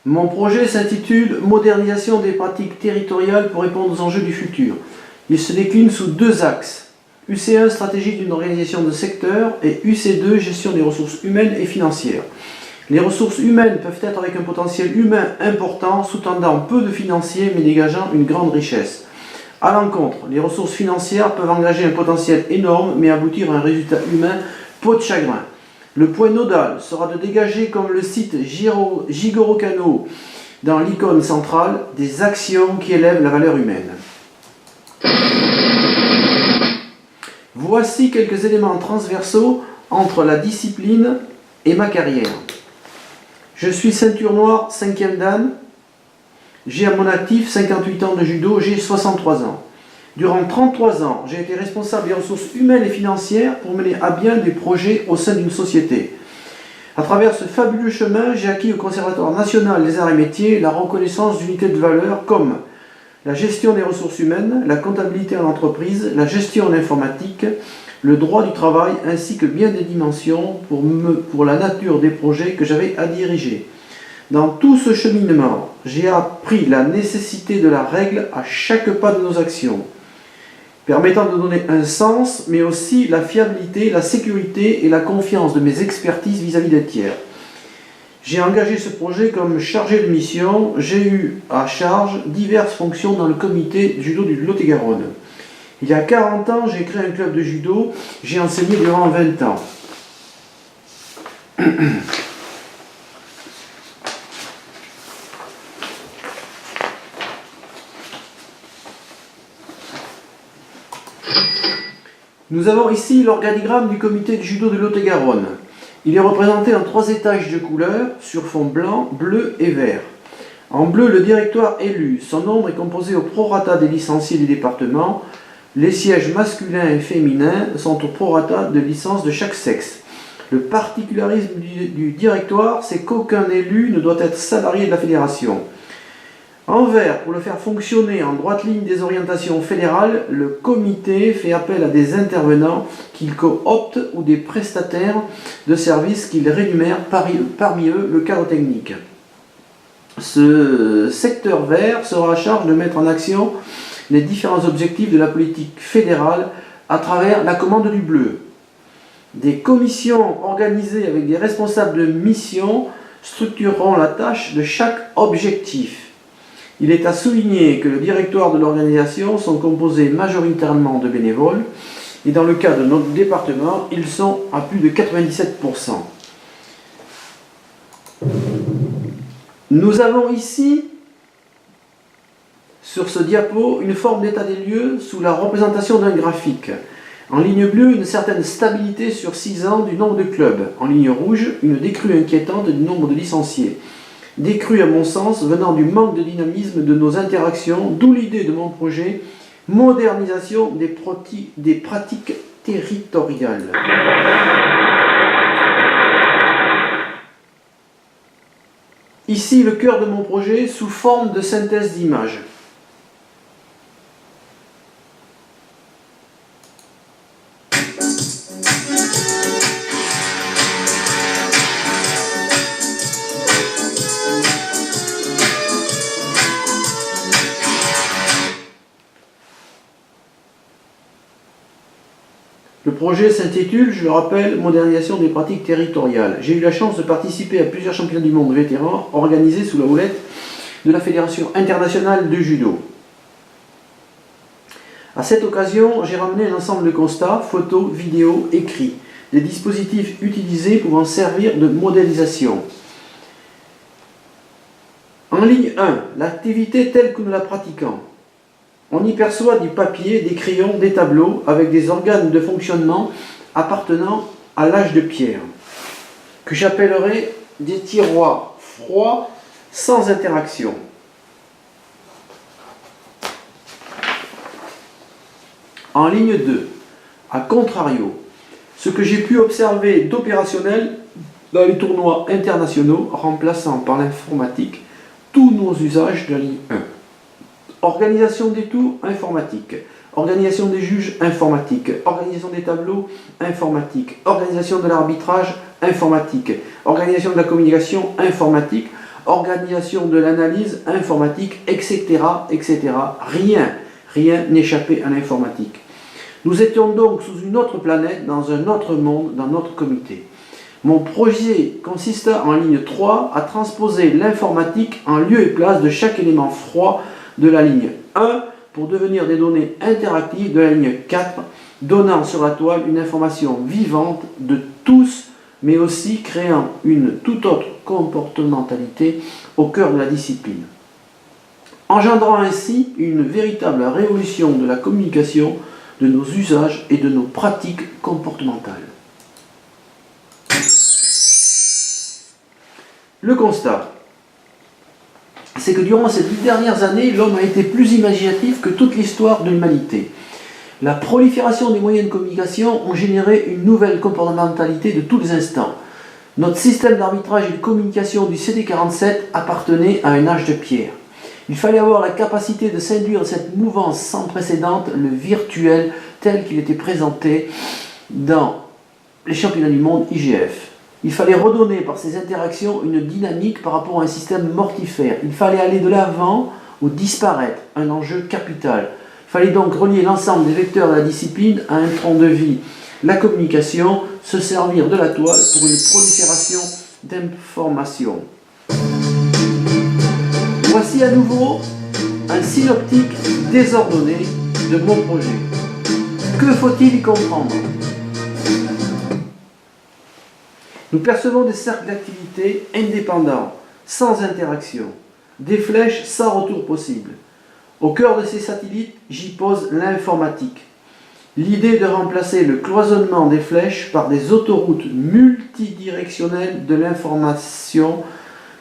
Mon projet s'intitule Modernisation des pratiques territoriales pour répondre aux enjeux du futur. Il se décline sous deux axes. UC1, stratégie d'une organisation de secteur, et UC2, gestion des ressources humaines et financières. Les ressources humaines peuvent être avec un potentiel humain important, sous-tendant peu de financiers mais dégageant une grande richesse. À l'encontre, les ressources financières peuvent engager un potentiel énorme mais aboutir à un résultat humain peau de chagrin. Le point nodal sera de dégager, comme le cite Jigoro Kano dans l'icône centrale, des actions qui élèvent la valeur humaine. Voici quelques éléments transversaux entre la discipline et ma carrière. Je suis ceinture noire 5e dan. J'ai à mon actif 58 ans de judo, j'ai 63 ans. Durant 33 ans, j'ai été responsable des ressources humaines et financières pour mener à bien des projets au sein d'une société. À travers ce fabuleux chemin, j'ai acquis au Conservatoire national des arts et métiers la reconnaissance d'unités de valeur comme la gestion des ressources humaines, la comptabilité en entreprise, la gestion en informatique, le droit du travail ainsi que bien des dimensions pour la nature des projets que j'avais à diriger. Dans tout ce cheminement, j'ai appris la nécessité de la règle à chaque pas de nos actions, permettant de donner un sens, mais aussi la fiabilité, la sécurité et la confiance de mes expertises vis-à-vis des tiers. J'ai engagé ce projet comme chargé de mission. J'ai eu à charge diverses fonctions dans le comité judo du Lot-et-Garonne. Il y a 40 ans, j'ai créé un club de judo. J'ai enseigné durant 20 ans. Nous avons ici l'organigramme du comité de judo de Lot-et-Garonne. Il est représenté en 3 étages de couleurs sur fond blanc, bleu et vert. En bleu, le directoire élu. Son nombre est composé au prorata des licenciés du département. Les sièges masculins et féminins sont au prorata de licence de chaque sexe. Le particularisme du directoire, c'est qu'aucun élu ne doit être salarié de la fédération. En vert, pour le faire fonctionner en droite ligne des orientations fédérales, le comité fait appel à des intervenants qu'il coopte ou des prestataires de services qu'il rémunère, parmi eux le cadre technique. Ce secteur vert sera à charge de mettre en action les différents objectifs de la politique fédérale à travers la commande du bleu. Des commissions organisées avec des responsables de mission structureront la tâche de chaque objectif. Il est à souligner que le directoire de l'organisation sont composés majoritairement de bénévoles et dans le cas de notre département, ils sont à plus de 97%. Nous avons ici, sur ce diapo, une forme d'état des lieux sous la représentation d'un graphique. En ligne bleue, une certaine stabilité sur 6 ans du nombre de clubs. En ligne rouge, une décrue inquiétante du nombre de licenciés. Décrue à mon sens venant du manque de dynamisme de nos interactions, d'où l'idée de mon projet, modernisation des pratiques territoriales. Ici le cœur de mon projet sous forme de synthèse d'images. Le projet s'intitule, je le rappelle, Modernisation des pratiques territoriales. J'ai eu la chance de participer à plusieurs championnats du monde vétérans organisés sous la houlette de la Fédération internationale de judo. À cette occasion, j'ai ramené un ensemble de constats, photos, vidéos, écrits, des dispositifs utilisés pouvant servir de modélisation. En ligne 1, l'activité telle que nous la pratiquons. On y perçoit du papier, des crayons, des tableaux avec des organes de fonctionnement appartenant à l'âge de pierre, que j'appellerai des tiroirs froids sans interaction. En ligne 2, à contrario, ce que j'ai pu observer d'opérationnel dans les tournois internationaux remplaçant par l'informatique tous nos usages de la ligne 1. Organisation des tours, informatique. Organisation des juges, informatique. Organisation des tableaux, informatique. Organisation de l'arbitrage, informatique. Organisation de la communication, informatique. organisation de l'analyse informatique, etc., etc. Rien n'échappait à l'informatique. Nous étions donc sous une autre planète, dans un autre monde, dans notre comité. Mon projet consista en ligne 3 à transposer l'informatique en lieu et place de chaque élément froid de la ligne 1 pour devenir des données interactives de la ligne 4, donnant sur la toile une information vivante de tous, mais aussi créant une toute autre comportementalité au cœur de la discipline, engendrant ainsi une véritable révolution de la communication, de nos usages et de nos pratiques comportementales. Le constat, c'est que durant ces 10 dernières années, l'homme a été plus imaginatif que toute l'histoire de l'humanité. La prolifération des moyens de communication ont généré une nouvelle comportementalité de tous les instants. Notre système d'arbitrage et de communication du CD47 appartenait à un âge de pierre. Il fallait avoir la capacité de s'induire cette mouvance sans précédent, le virtuel tel qu'il était présenté dans les championnats du monde IGF. Il fallait redonner par ces interactions une dynamique par rapport à un système mortifère. Il fallait aller de l'avant ou disparaître, un enjeu capital. Il fallait donc relier l'ensemble des vecteurs de la discipline à un tronc de vie. La communication, se servir de la toile pour une prolifération d'informations. Voici à nouveau un synoptique désordonné de mon projet. Que faut-il y comprendre ? Nous percevons des cercles d'activité indépendants, sans interaction, des flèches sans retour possible. Au cœur de ces satellites, j'y pose l'informatique. L'idée de remplacer le cloisonnement des flèches par des autoroutes multidirectionnelles de l'information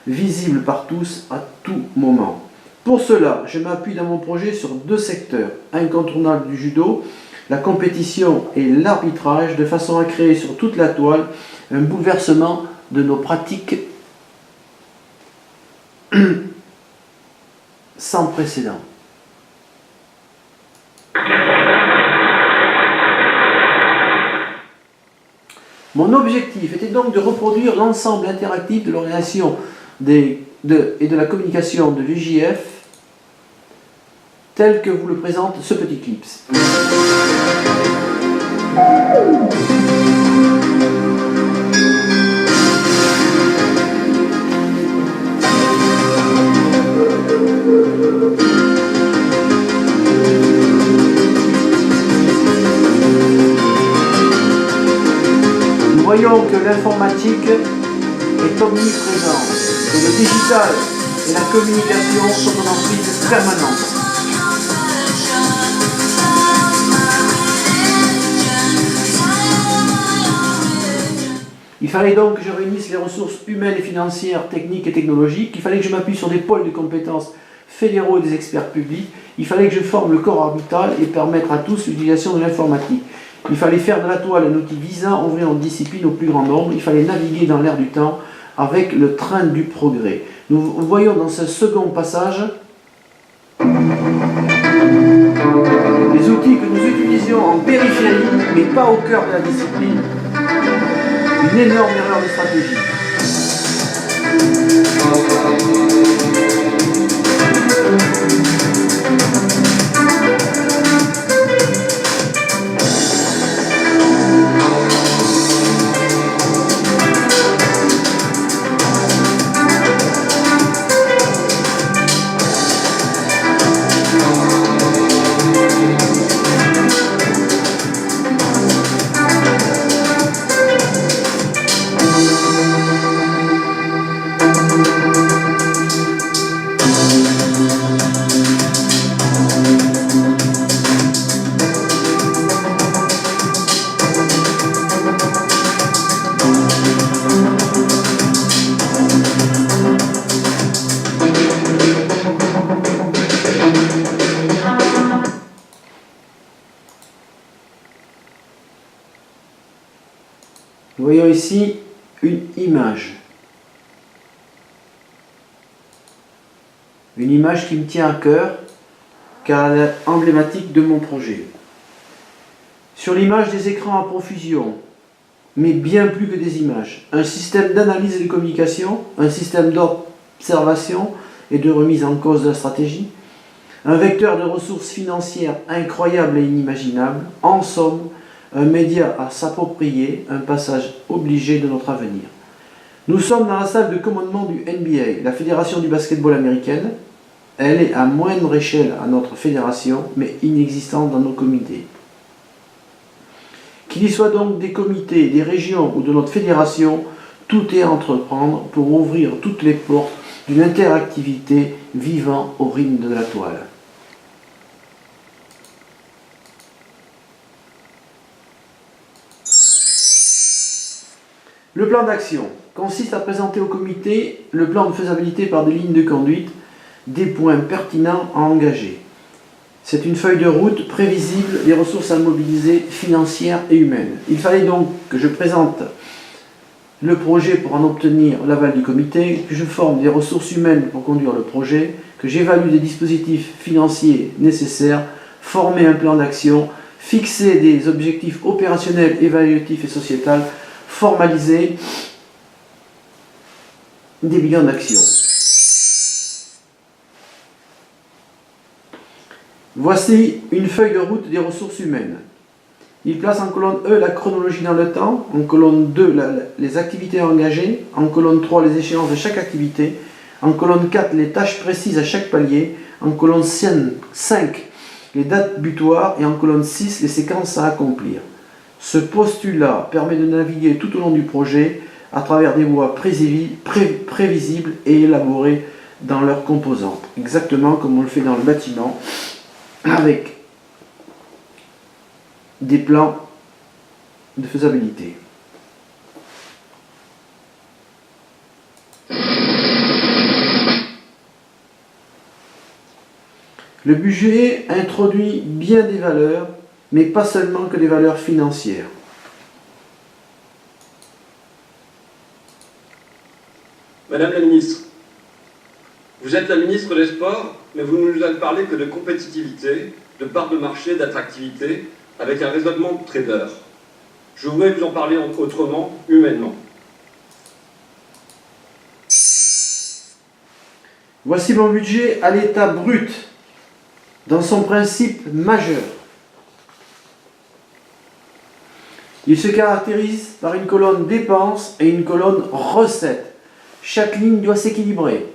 visible par tous à tout moment. Pour cela, je m'appuie dans mon projet sur 2 secteurs incontournables du judo, la compétition et l'arbitrage, de façon à créer sur toute la toile un bouleversement de nos pratiques sans précédent. Mon objectif était donc de reproduire l'ensemble interactif de l'organisation et de la communication de VJF tel que vous le présente ce petit clip. Nous voyons que l'informatique est omniprésente, que le digital et la communication sont en emprise permanente. Il fallait donc que je réunisse les ressources humaines et financières, techniques et technologiques. Il fallait que je m'appuie sur des pôles de compétences fédéraux et des experts publics. Il fallait que je forme le corps arbitral et permettre à tous l'utilisation de l'informatique. Il fallait faire de la toile un outil visant à ouvrir notre discipline au plus grand nombre. Il fallait naviguer dans l'air du temps avec le train du progrès. Nous voyons dans ce second passage les outils que nous utilisions en périphérie, mais pas au cœur de la discipline. Une énorme erreur de stratégie. Nous voyons ici une image. Une image qui me tient à cœur car elle est emblématique de mon projet. Sur l'image, des écrans à profusion, mais bien plus que des images. Un système d'analyse et de communication, un système d'ordre d'observation et de remise en cause de la stratégie, un vecteur de ressources financières incroyable et inimaginable, en somme, un média à s'approprier, un passage obligé de notre avenir. Nous sommes dans la salle de commandement du NBA, la fédération du basketball américaine. Elle est à moindre échelle à notre fédération, mais inexistante dans nos comités. Qu'il y soit donc des comités, des régions ou de notre fédération, tout est à entreprendre pour ouvrir toutes les portes d'une interactivité vivant au rythme de la toile. Le plan d'action consiste à présenter au comité le plan de faisabilité par des lignes de conduite, des points pertinents à engager. C'est une feuille de route prévisible des ressources à mobiliser financières et humaines. Il fallait donc que je présente le projet pour en obtenir l'aval du comité, que je forme des ressources humaines pour conduire le projet, que j'évalue des dispositifs financiers nécessaires, former un plan d'action, fixer des objectifs opérationnels, évaluatifs et sociétals, formaliser des bilans d'action. Voici une feuille de route des ressources humaines. Il place en colonne E la chronologie dans le temps, en colonne 2 les activités engagées, en colonne 3 les échéances de chaque activité, en colonne 4 les tâches précises à chaque palier, en colonne 5 les dates butoirs et en colonne 6 les séquences à accomplir. Ce postulat permet de naviguer tout au long du projet à travers des voies prévisibles et élaborées dans leurs composantes, exactement comme on le fait dans le bâtiment, avec des plans de faisabilité. Le budget introduit bien des valeurs, mais pas seulement que des valeurs financières. Madame la ministre, vous êtes la ministre des Sports, mais vous ne nous avez parlé que de compétitivité, de part de marché, d'attractivité, avec un raisonnement de trader. Je voudrais vous en parler autrement, humainement. Voici mon budget à l'état brut, dans son principe majeur. Il se caractérise par une colonne dépenses et une colonne recettes. Chaque ligne doit s'équilibrer.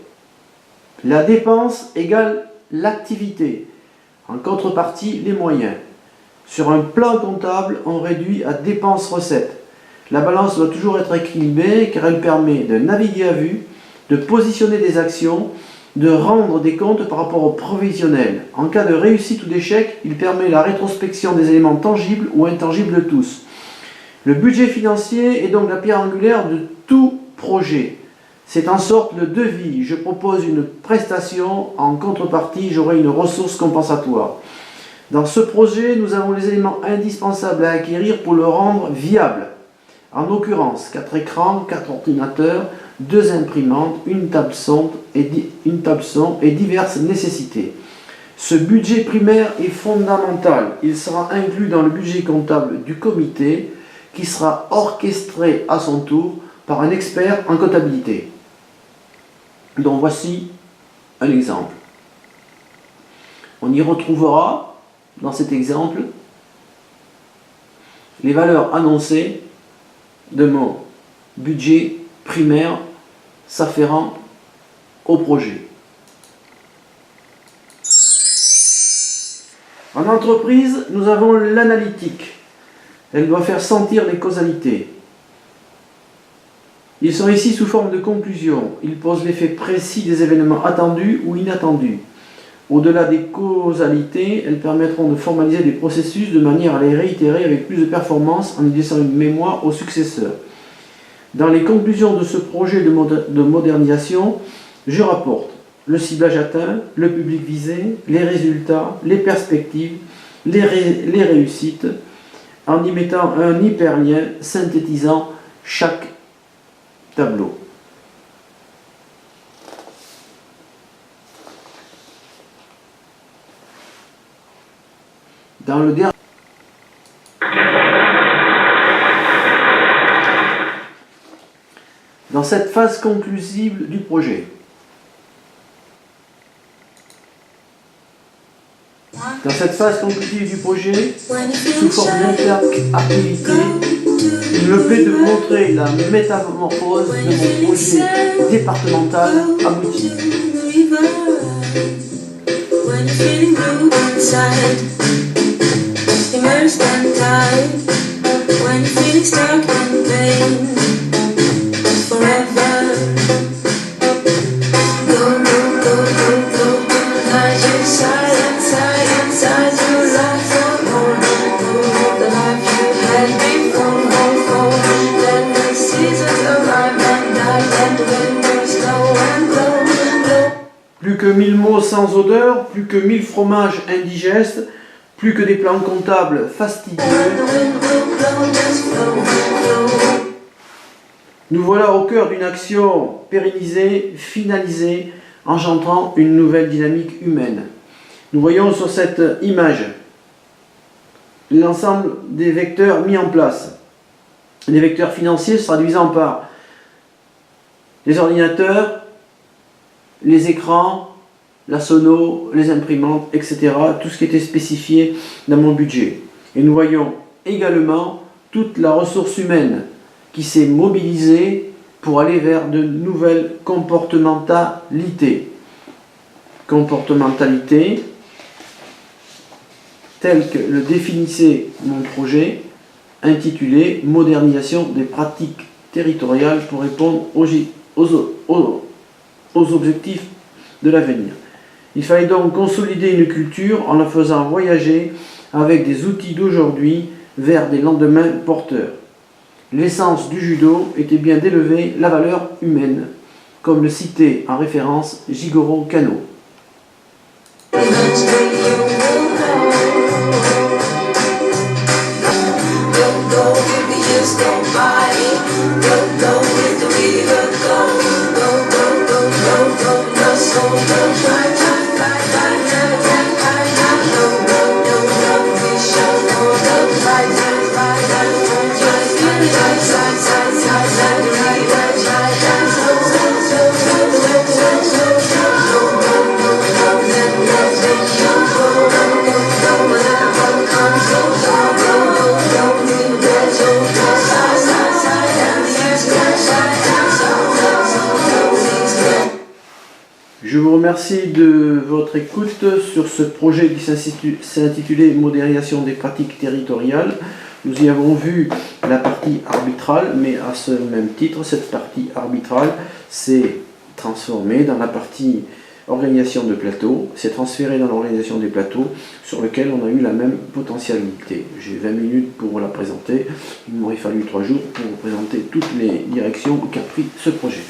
La dépense égale l'activité. En contrepartie, les moyens. Sur un plan comptable, on réduit à dépenses-recettes. La balance doit toujours être équilibrée car elle permet de naviguer à vue, de positionner des actions, de rendre des comptes par rapport au provisionnel. En cas de réussite ou d'échec, il permet la rétrospection des éléments tangibles ou intangibles de tous. Le budget financier est donc la pierre angulaire de tout projet. C'est en sorte le devis. Je propose une prestation, en contrepartie, j'aurai une ressource compensatoire. Dans ce projet, nous avons les éléments indispensables à acquérir pour le rendre viable. En l'occurrence, 4 écrans, 4 ordinateurs, 2 imprimantes, une table son et diverses nécessités. Ce budget primaire est fondamental. Il sera inclus dans le budget comptable du comité qui sera orchestré à son tour par un expert en comptabilité. Donc voici un exemple. On y retrouvera dans cet exemple les valeurs annoncées de mon budget primaire s'afférent au projet. En entreprise, nous avons l'analytique. Elle doit faire sentir les causalités. Ils sont ici sous forme de conclusion. Ils posent l'effet précis des événements attendus ou inattendus. Au-delà des causalités, elles permettront de formaliser des processus de manière à les réitérer avec plus de performance en y laissant une mémoire aux successeurs. Dans les conclusions de ce projet de modernisation, je rapporte le ciblage atteint, le public visé, les résultats, les perspectives, les réussites, en y mettant un hyperlien synthétisant chaque tableau. Dans cette phase conclusive du projet, Dans cette phase conclusive du projet, sous forme d'interactivité, il me plaît de montrer la métamorphose de mon projet départemental abouti. When you're feeling blue inside, immersed and tired. When you're feeling stuck in pain, forever. Go, go, go, go, go. Hide inside, inside, inside your life. Oh, oh, the life you had before. Oh, oh. Then the seasons arrive and die, and the winters go and blow, blow. Plus que 1000 mots sans odeur, plus que 1000 fromages indigestes, plus que des plans comptables fastidieux. Nous voilà au cœur d'une action pérennisée, finalisée, engendrant une nouvelle dynamique humaine. Nous voyons sur cette image l'ensemble des vecteurs mis en place. Les vecteurs financiers se traduisant par les ordinateurs, les écrans, la sono, les imprimantes, etc. Tout ce qui était spécifié dans mon budget. Et nous voyons également toute la ressource humaine qui s'est mobilisée pour aller vers de nouvelles comportementalités. Comportementalités telles que le définissait mon projet intitulé « Modernisation des pratiques territoriales pour répondre aux objectifs de l'avenir ». Il fallait donc consolider une culture en la faisant voyager avec des outils d'aujourd'hui vers des lendemains porteurs. L'essence du judo était bien d'élever la valeur humaine, comme le citait en référence Jigoro Kano. Je vous remercie de votre écoute sur ce projet qui s'est intitulé « Modernisation des pratiques territoriales ». Nous y avons vu la partie arbitrale, mais à ce même titre, cette partie arbitrale s'est transformée dans la partie organisation de plateau, s'est transférée dans l'organisation des plateaux sur lequel on a eu la même potentialité. J'ai 20 minutes pour la présenter, il m'aurait fallu 3 jours pour vous présenter toutes les directions qu'a pris ce projet.